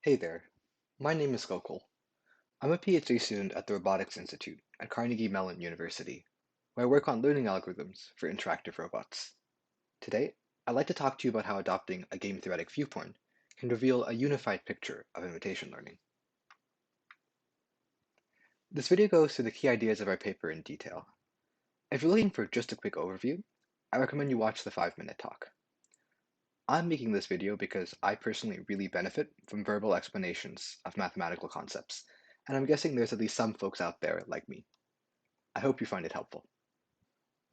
Hey there, my name is Gokul. I'm a PhD student at the Robotics Institute at Carnegie Mellon University, where I work on learning algorithms for interactive robots. Today, I'd like to talk to you about how adopting a game theoretic viewpoint can reveal a unified picture of imitation learning. This video goes through the key ideas of our paper in detail. If you're looking for just a quick overview, I recommend you watch the 5-minute talk. I'm making this video because I personally really benefit from verbal explanations of mathematical concepts, and I'm guessing there's at least some folks out there like me. I hope you find it helpful.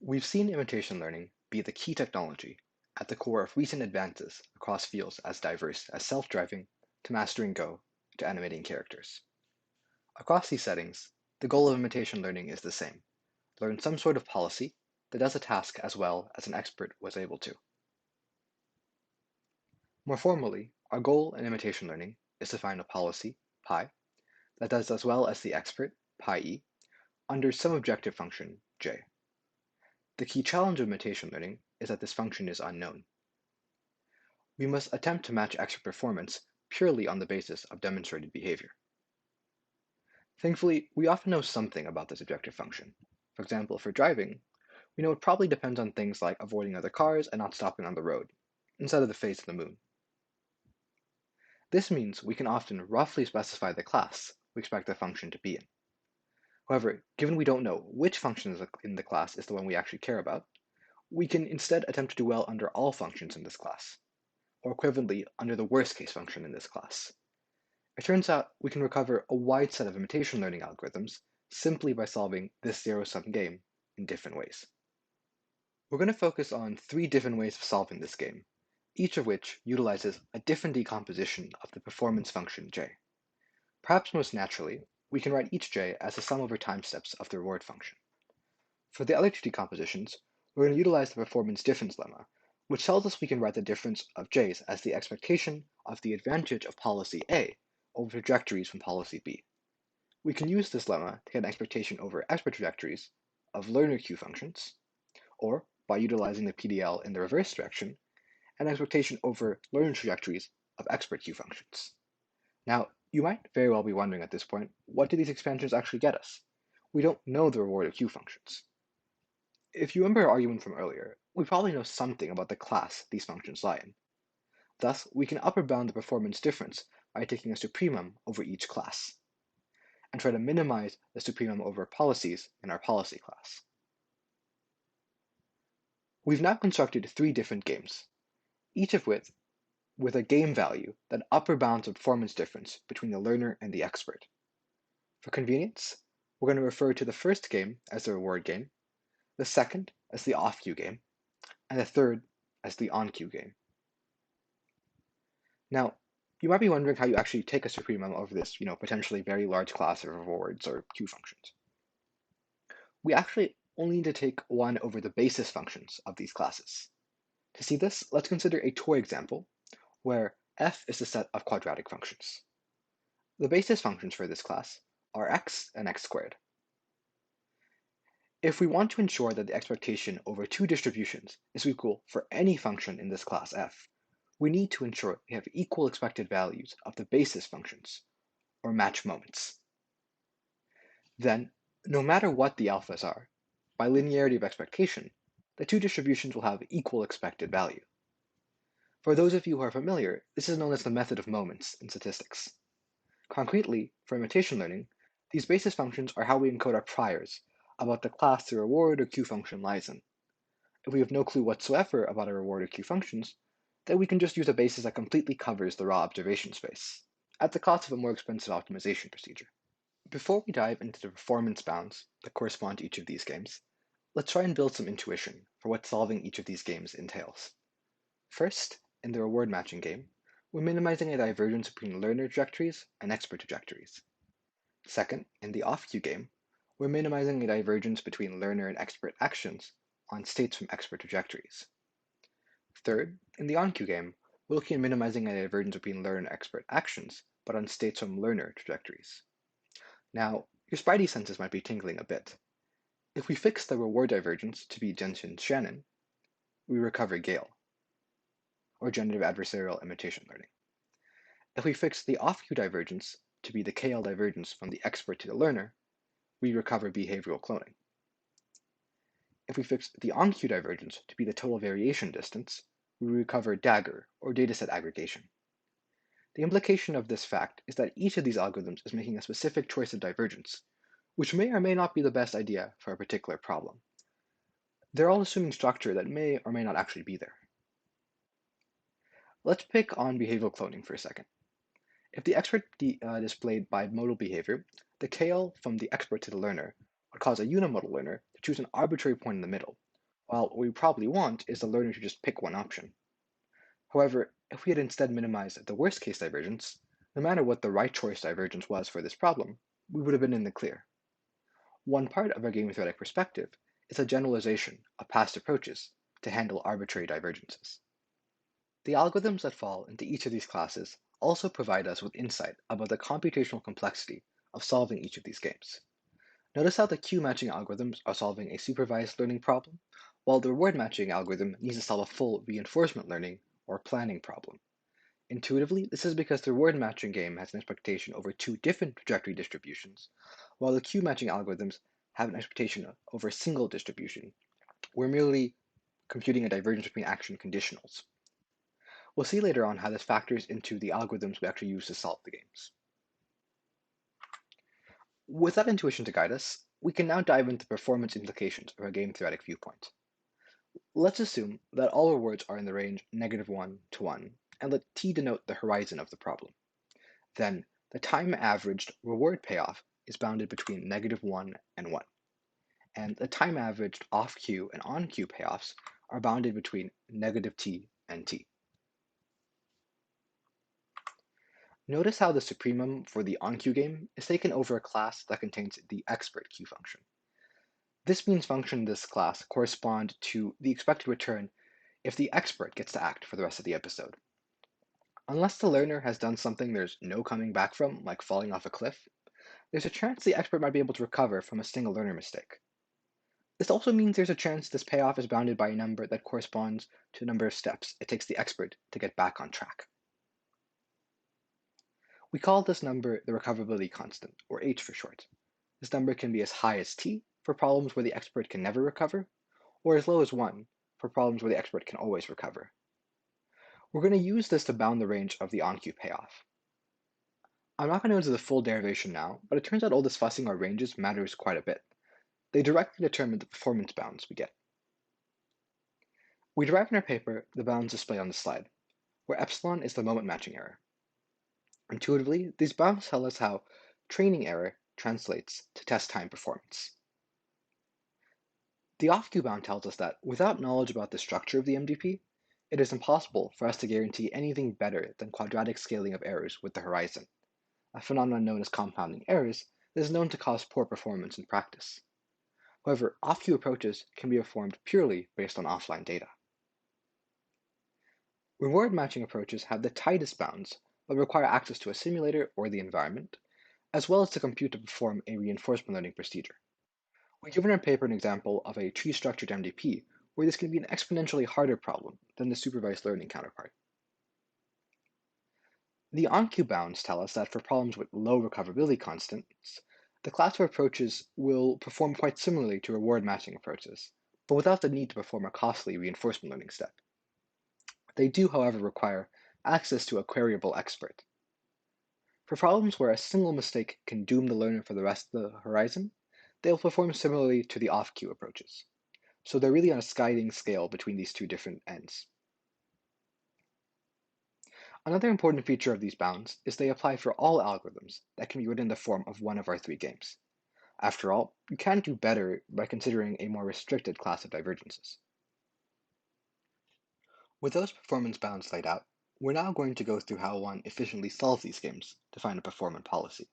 We've seen imitation learning be the key technology at the core of recent advances across fields as diverse as self-driving to mastering Go to animating characters. Across these settings, the goal of imitation learning is the same: learn some sort of policy that does a task as well as an expert was able to. More formally, our goal in imitation learning is to find a policy, pi, that does as well as the expert, pi e, under some objective function, j. The key challenge of imitation learning is that this function is unknown. We must attempt to match expert performance purely on the basis of demonstrated behavior. Thankfully, we often know something about this objective function. For example, for driving, we know it probably depends on things like avoiding other cars and not stopping on the road, instead of the phase of the moon. This means we can often roughly specify the class we expect the function to be in. However, given we don't know which function in the class is the one we actually care about, we can instead attempt to do well under all functions in this class, or equivalently under the worst case function in this class. It turns out we can recover a wide set of imitation learning algorithms simply by solving this zero-sum game in different ways. We're going to focus on 3 different ways of solving this game, each of which utilizes a different decomposition of the performance function j. Perhaps most naturally, we can write each j as the sum over time steps of the reward function. For the other 2 decompositions, we're going to utilize the performance difference lemma, which tells us we can write the difference of j's as the expectation of the advantage of policy A over trajectories from policy B. We can use this lemma to get an expectation over expert trajectories of learner Q functions, or, by utilizing the PDL in the reverse direction, an expectation over learner trajectories of expert Q functions. Now, you might very well be wondering at this point, what do these expansions actually get us? We don't know the reward of Q functions. If you remember our argument from earlier, we probably know something about the class these functions lie in. Thus, we can upper bound the performance difference by taking a supremum over each class, and try to minimize the supremum over policies in our policy class. We've now constructed 3 different games, each of which with a game value that upper bounds the performance difference between the learner and the expert. For convenience, we're going to refer to the first game as the reward game, the second as the off-cue game, and the third as the on-cue game. Now, you might be wondering how you actually take a supremum over this, potentially very large class of rewards or Q functions. We actually only need to take 1 over the basis functions of these classes. To see this, let's consider a toy example where f is a set of quadratic functions. The basis functions for this class are x and x squared. If we want to ensure that the expectation over 2 distributions is equal for any function in this class f, we need to ensure we have equal expected values of the basis functions, or match moments. Then, no matter what the alphas are, by linearity of expectation, the 2 distributions will have equal expected value. For those of you who are familiar, this is known as the method of moments in statistics. Concretely, for imitation learning, these basis functions are how we encode our priors about the class the reward or Q function lies in. If we have no clue whatsoever about our reward or Q functions, then we can just use a basis that completely covers the raw observation space, at the cost of a more expensive optimization procedure. Before we dive into the performance bounds that correspond to each of these games, let's try and build some intuition for what solving each of these games entails. First, in the reward matching game, we're minimizing a divergence between learner trajectories and expert trajectories. Second, in the off-cue game, we're minimizing a divergence between learner and expert actions on states from expert trajectories. Third, in the on-cue game, we're looking at minimizing a divergence between learner and expert actions, but on states from learner trajectories. Now, your spidey senses might be tingling a bit. If we fix the reward divergence to be Jensen-Shannon, we recover Gale, or generative adversarial imitation learning. If we fix the off-cue divergence to be the KL divergence from the expert to the learner, we recover behavioral cloning. If we fix the on-cue divergence to be the total variation distance, we recover DAGR, or dataset aggregation. The implication of this fact is that each of these algorithms is making a specific choice of divergence, which may or may not be the best idea for a particular problem. They're all assuming structure that may or may not actually be there. Let's pick on behavioral cloning for a second. If the expert displayed bimodal behavior, the KL from the expert to the learner would cause a unimodal learner to choose an arbitrary point in the middle, while what we probably want is the learner to just pick one option. However, if we had instead minimized the worst case divergence, no matter what the right choice divergence was for this problem, we would have been in the clear. One part of our game theoretic perspective is a generalization of past approaches to handle arbitrary divergences. The algorithms that fall into each of these classes also provide us with insight about the computational complexity of solving each of these games. Notice how the cue matching algorithms are solving a supervised learning problem, while the reward matching algorithm needs to solve a full reinforcement learning or planning problem. Intuitively, this is because the reward matching game has an expectation over two different trajectory distributions, while the cue matching algorithms have an expectation over a single distribution. We're merely computing a divergence between action conditionals. We'll see later on how this factors into the algorithms we actually use to solve the games. With that intuition to guide us, we can now dive into performance implications of a game theoretic viewpoint. Let's assume that all rewards are in the range -1 to 1, and let t denote the horizon of the problem. Then, the time averaged reward payoff is bounded between -1 and 1, and the time averaged off-cue and on-cue payoffs are bounded between -t and t. Notice how the supremum for the onCue game is taken over a class that contains the expert cue function. This means function in this class correspond to the expected return if the expert gets to act for the rest of the episode. Unless the learner has done something there's no coming back from, like falling off a cliff, there's a chance the expert might be able to recover from a single learner mistake. This also means there's a chance this payoff is bounded by a number that corresponds to the number of steps it takes the expert to get back on track. We call this number the recoverability constant, or h for short. This number can be as high as t for problems where the expert can never recover, or as low as 1 for problems where the expert can always recover. We're going to use this to bound the range of the onCue payoff. I'm not going to go into the full derivation now, but it turns out all this fussing our ranges matters quite a bit. They directly determine the performance bounds we get. We derive in our paper the bounds displayed on the slide, where epsilon is the moment matching error. Intuitively, these bounds tell us how training error translates to test time performance. The off-cue bound tells us that without knowledge about the structure of the MDP, it is impossible for us to guarantee anything better than quadratic scaling of errors with the horizon, a phenomenon known as compounding errors that is known to cause poor performance in practice. However, off-cue approaches can be performed purely based on offline data. Reward matching approaches have the tightest bounds, but require access to a simulator or the environment, as well as to compute to perform a reinforcement learning procedure. We give in our paper an example of a tree-structured MDP where this can be an exponentially harder problem than the supervised learning counterpart. The onCue bounds tell us that for problems with low recoverability constants, the class of approaches will perform quite similarly to reward matching approaches, but without the need to perform a costly reinforcement learning step. They do, however, require access to a queryable expert. For problems where a single mistake can doom the learner for the rest of the horizon, they'll perform similarly to the off-cue approaches. So they're really on a sliding scale between these two different ends. Another important feature of these bounds is they apply for all algorithms that can be written in the form of one of our three games. After all, you can do better by considering a more restricted class of divergences. With those performance bounds laid out, we're now going to go through how one efficiently solves these games to find a performance policy.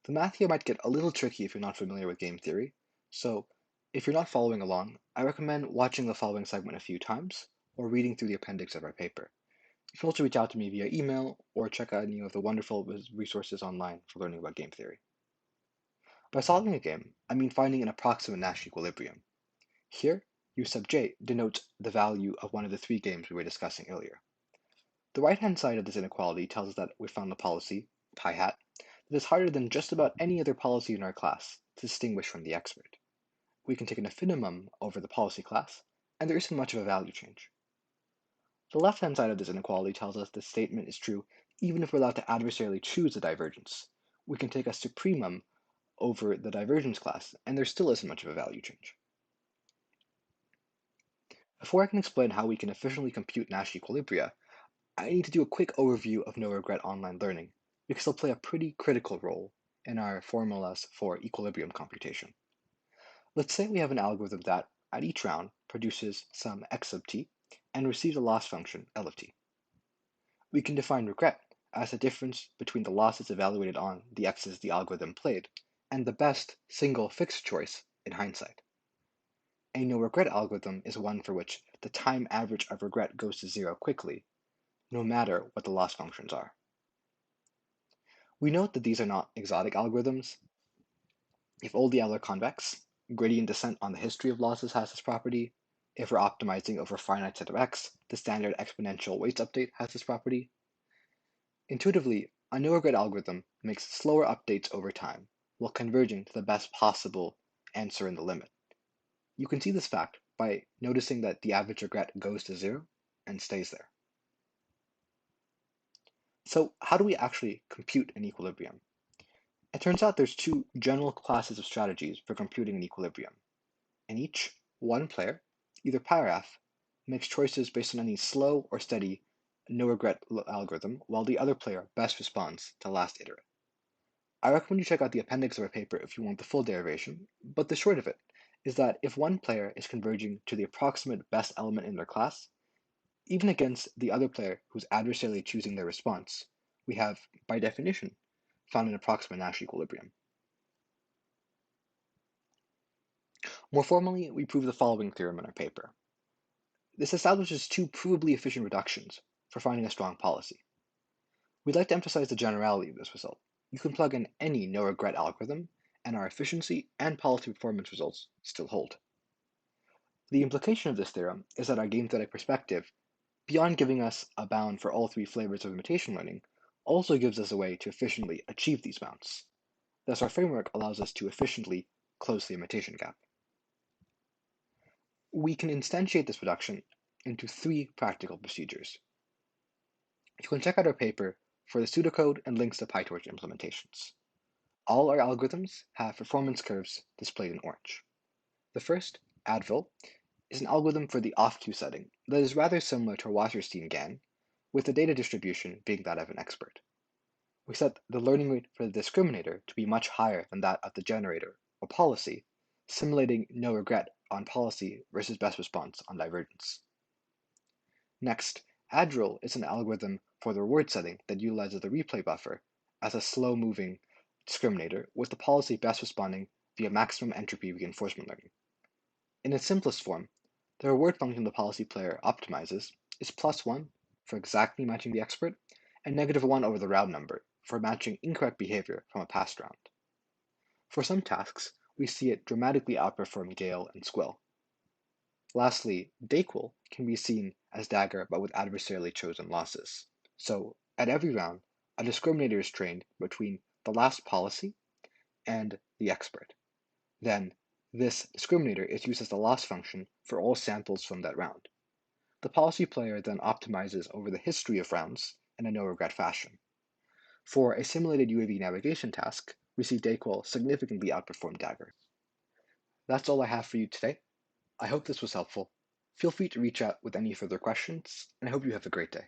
The math here might get a little tricky if you're not familiar with game theory, so if you're not following along, I recommend watching the following segment a few times or reading through the appendix of our paper. You can also reach out to me via email or check out any of the wonderful resources online for learning about game theory. By solving a game, I mean finding an approximate Nash equilibrium. Here, U sub j denotes the value of one of the three games we were discussing earlier. The right-hand side of this inequality tells us that we found a policy, pi hat, that is harder than just about any other policy in our class to distinguish from the expert. We can take an affinimum over the policy class, and there isn't much of a value change. The left-hand side of this inequality tells us this statement is true even if we're allowed to adversarially choose a divergence. We can take a supremum over the divergence class, and there still isn't much of a value change. Before I can explain how we can efficiently compute Nash equilibria, I need to do a quick overview of no-regret online learning, because they'll play a pretty critical role in our formulas for equilibrium computation. Let's say we have an algorithm that, at each round, produces some x sub t and receives a loss function L of t. We can define regret as the difference between the losses evaluated on the x's the algorithm played and the best single fixed choice in hindsight. A no-regret algorithm is one for which the time average of regret goes to zero quickly, no matter what the loss functions are. We note that these are not exotic algorithms. If OLDL are convex, gradient descent on the history of losses has this property. If we're optimizing over a finite set of x, the standard exponential weights update has this property. Intuitively, a no-regret algorithm makes slower updates over time, while converging to the best possible answer in the limit. You can see this fact by noticing that the average regret goes to zero and stays there. So how do we actually compute an equilibrium? It turns out there's two general classes of strategies for computing an equilibrium. In each, one player, either pi or f, makes choices based on any slow or steady no-regret algorithm, while the other player best responds to the last iterate. I recommend you check out the appendix of our paper if you want the full derivation, but the short of it is that if one player is converging to the approximate best element in their class, even against the other player who's adversarially choosing their response, we have, by definition, found an approximate Nash equilibrium. More formally, we prove the following theorem in our paper. This establishes two provably efficient reductions for finding a strong policy. We'd like to emphasize the generality of this result. You can plug in any no-regret algorithm, and our efficiency and policy performance results still hold. The implication of this theorem is that our game theoretic perspective, beyond giving us a bound for all three flavors of imitation learning, also gives us a way to efficiently achieve these bounds. Thus, our framework allows us to efficiently close the imitation gap. We can instantiate this reduction into three practical procedures. You can check out our paper for the pseudocode and links to PyTorch implementations. All our algorithms have performance curves displayed in orange. The first, Advil, is an algorithm for the off-cue setting that is rather similar to a Wasserstein GAN, with the data distribution being that of an expert. We set the learning rate for the discriminator to be much higher than that of the generator, or policy, simulating no regret on policy versus best response on divergence. Next, Adril is an algorithm for the reward setting that utilizes the replay buffer as a slow-moving discriminator, with the policy best responding via maximum entropy reinforcement learning. In its simplest form, the reward function the policy player optimizes is +1 for exactly matching the expert, and -1 over the round number for matching incorrect behavior from a past round. For some tasks, we see it dramatically outperform Gale and Squill. Lastly, Dayquil can be seen as Dagger but with adversarially chosen losses. So, at every round, a discriminator is trained between the last policy and the expert. Then, this discriminator is used as the loss function for all samples from that round. The policy player then optimizes over the history of rounds in a no-regret fashion. For a simulated UAV navigation task, we see Dayquil significantly outperform Dagger. That's all I have for you today. I hope this was helpful. Feel free to reach out with any further questions, and I hope you have a great day.